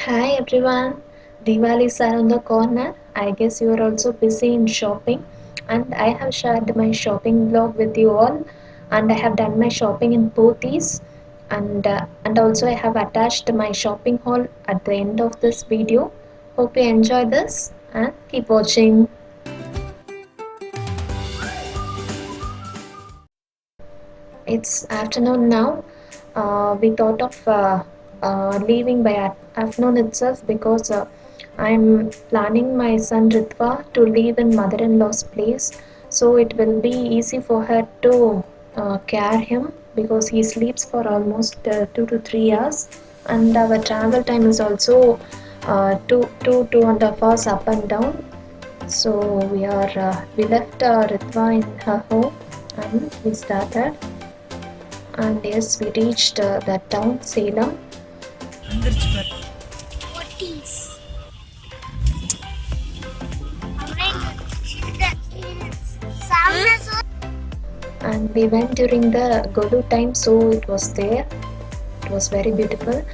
Hi everyone, Diwali is around the corner. I guess you are also busy in shopping, and I have shared my shopping blog with you all, and I have done my shopping in Pothys, and also I have attached my shopping haul at the end of this video. Hope you enjoy this and keep watching. It's afternoon now. We thought of leaving by afternoon itself because I'm planning my son Ritva to live in mother-in-law's place, so it will be easy for her to care him because he sleeps for almost 2 to 3 hours, and our travel time is also 2.5 hours up and down. So we left Ritva in her home and we started. And yes, we reached that town, Salem. What is? And we went during the Golu time, so it was there. It was very beautiful.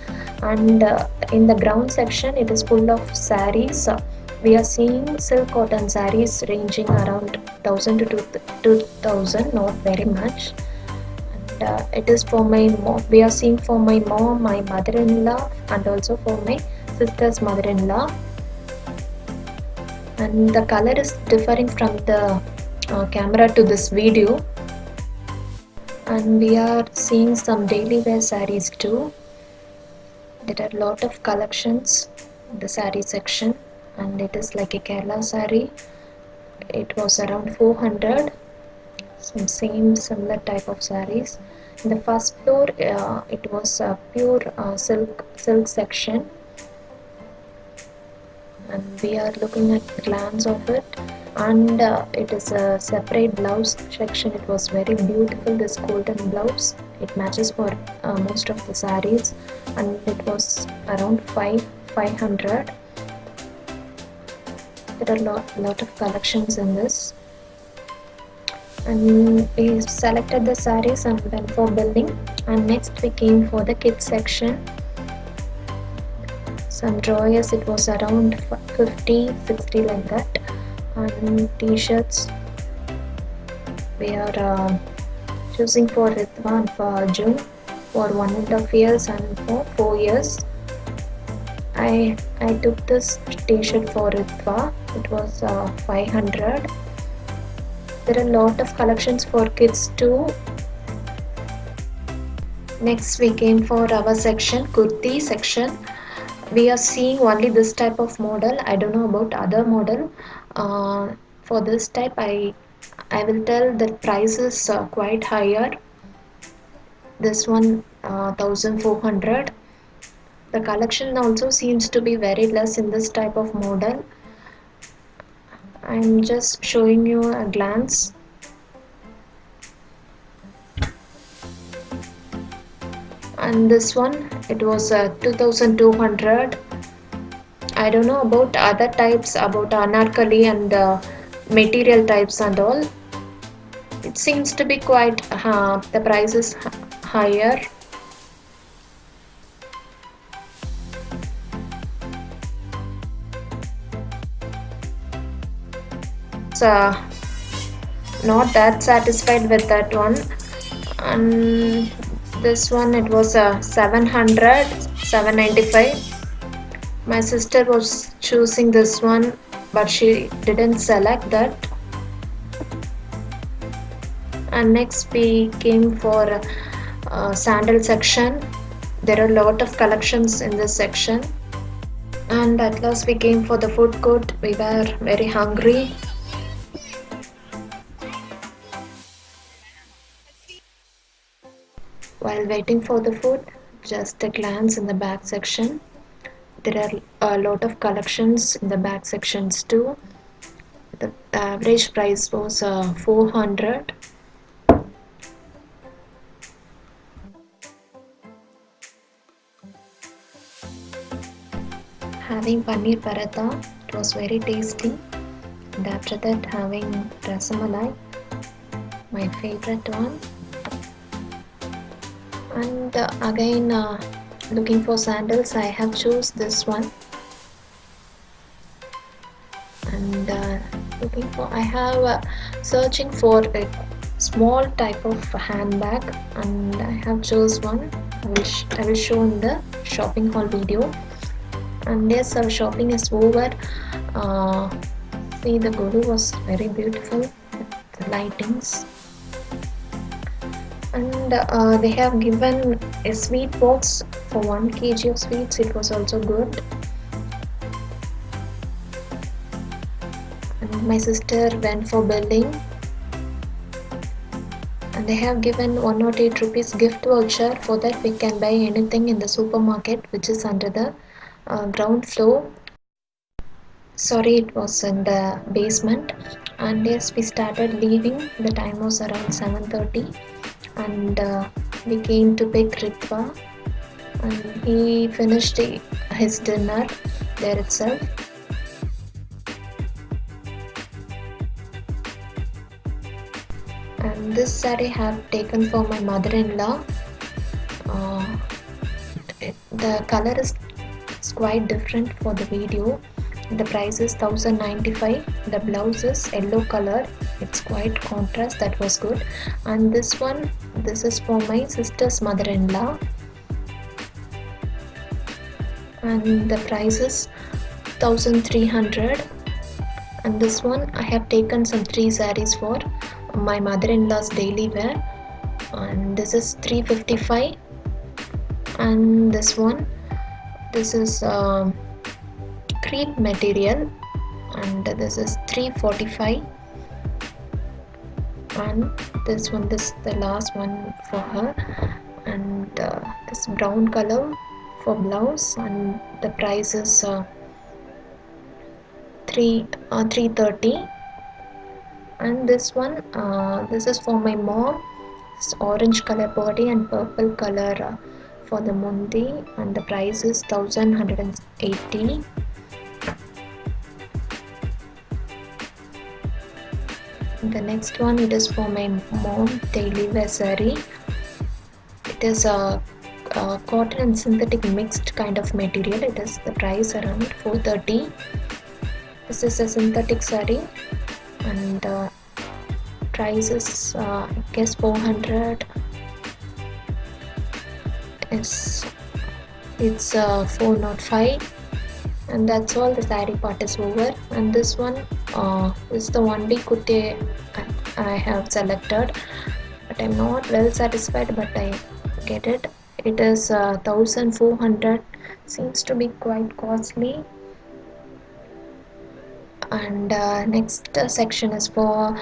And in the ground section, it is full of saris. We are seeing silk cotton saris ranging around 1000 to 2000, not very much. And it is for my mom. We are seeing for my mom, my mother-in-law, and also for my sister's mother-in-law. And the color is differing from the camera to this video. And we are seeing some daily wear sarees too. There are a lot of collections in the saree section, and it is like a Kerala saree. It was around 400. Some same similar type of sarees. In the first floor, it was a pure silk section, and we are looking at the glance of it. And it is a separate blouse section. It was very beautiful, this golden blouse. It matches for most of the sarees, and it was around 500. There are lot of collections in this. And we selected the sarees and went for billing, and next we came for the kids section. Some drawers, it was around 50-60 like that, and t-shirts we are choosing for Ritva for June for 1.5 years and for 4 years. I took this t-shirt for Ritva. It was 500. There are a lot of collections for kids too. Next we came for our section, kurti section. We are seeing only this type of model. I don't know about other model. For this type, I will tell that price is quite higher. This one 1400. The collection also seems to be very less in this type of model. I'm just showing you a glance. And this one, it was 2200. I don't know about other types, about anarkali and material types and all. It seems to be quite the price is higher. So not that satisfied with that one. And this one, it was 700, 795. My sister was choosing this one, but she didn't select that. And next we came for sandal section. There are a lot of collections in this section. And at last we came for the food court. We were very hungry. While waiting for the food, just a glance in the back section. There are a lot of collections in the back sections too. The average price was 400. Having paneer paratha, it was very tasty. And after that, having rasamalai, my favorite one. And again looking for sandals, I have choose this one. And I have searching for a small type of handbag, and I have chose one. I will show in the shopping haul video. And yes, our shopping is over. See, the Golu was very beautiful with the lightings. And they have given a sweet box for 1 kg of sweets. It was also good. And my sister went for billing, and they have given 108 rupees gift voucher. For that we can buy anything in the supermarket, which is under the ground floor. Sorry, it was in the basement. And yes, we started leaving. The time was around 7:30, and we came to pick Ritva, and he finished his dinner there itself. And this saree I have taken for my mother-in-law. The color is quite different for the video. The price is 1095. The blouse is yellow color. It's quite contrast. That was good. And this one, this is for my sister's mother-in-law, and the price is 1300. And this one I have taken some 3 sarees for my mother-in-law's daily wear, and this is 355. And this one, this is crepe material, and this is 345. And this one, this is the last one for her, and this brown color for blouse, and the price is 330. And this one, this is for my mom. It's orange color body and purple color for the mundi, and the price is 1180. The next one, it is for my mom daily wear saree. It is a cotton and synthetic mixed kind of material. It is the price around 430. This is a synthetic saree, and price is I guess 400. It's 405. And that's all. The saree part is over. And this one is the only kurti I have selected, but I'm not well satisfied, but I get it. It is 1400. Seems to be quite costly. And next section is for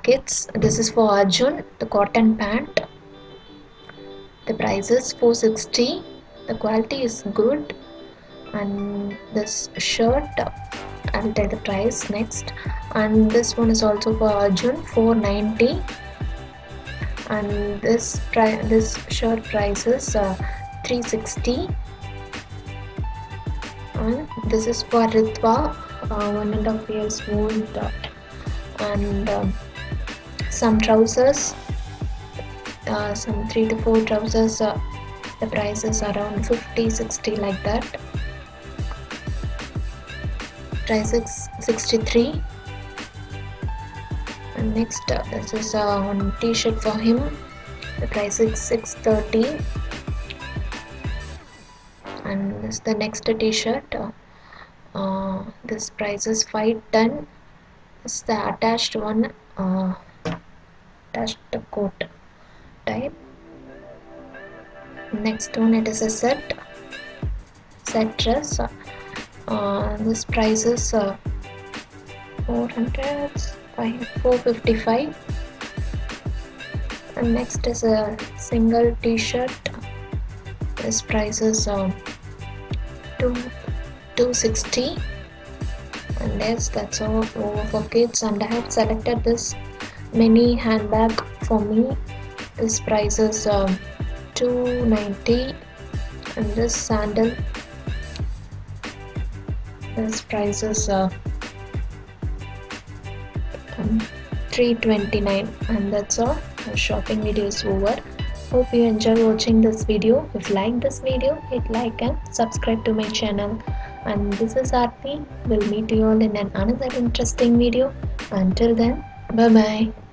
kids. This is for Arjun, the cotton pant. The price is 460. The quality is good. And this shirt, I'll tell the price next. And this one is also for Arjun, 490. And this shirt price is 360. And this is for Ritva, 1.5 years old, and some trousers, some 3 to 4 trousers. The price is around 50-60 like that. Price is 63. And next, this is one t-shirt for him. The price is 630. And this is the next t-shirt. This price is 510. It's the attached one, attached coat type. Next one, it is a set dress. This price is 455. And next is a single t-shirt. This price is 260. And yes, that's all over for kids. And I have selected this mini handbag for me. This price is 290. And this sandal, this price is 329. And that's all. The shopping video is over. Hope you enjoy watching this video. If you like this video, hit like and subscribe to my channel. And this is Aarti. We'll meet you all in another interesting video. Until then, bye bye.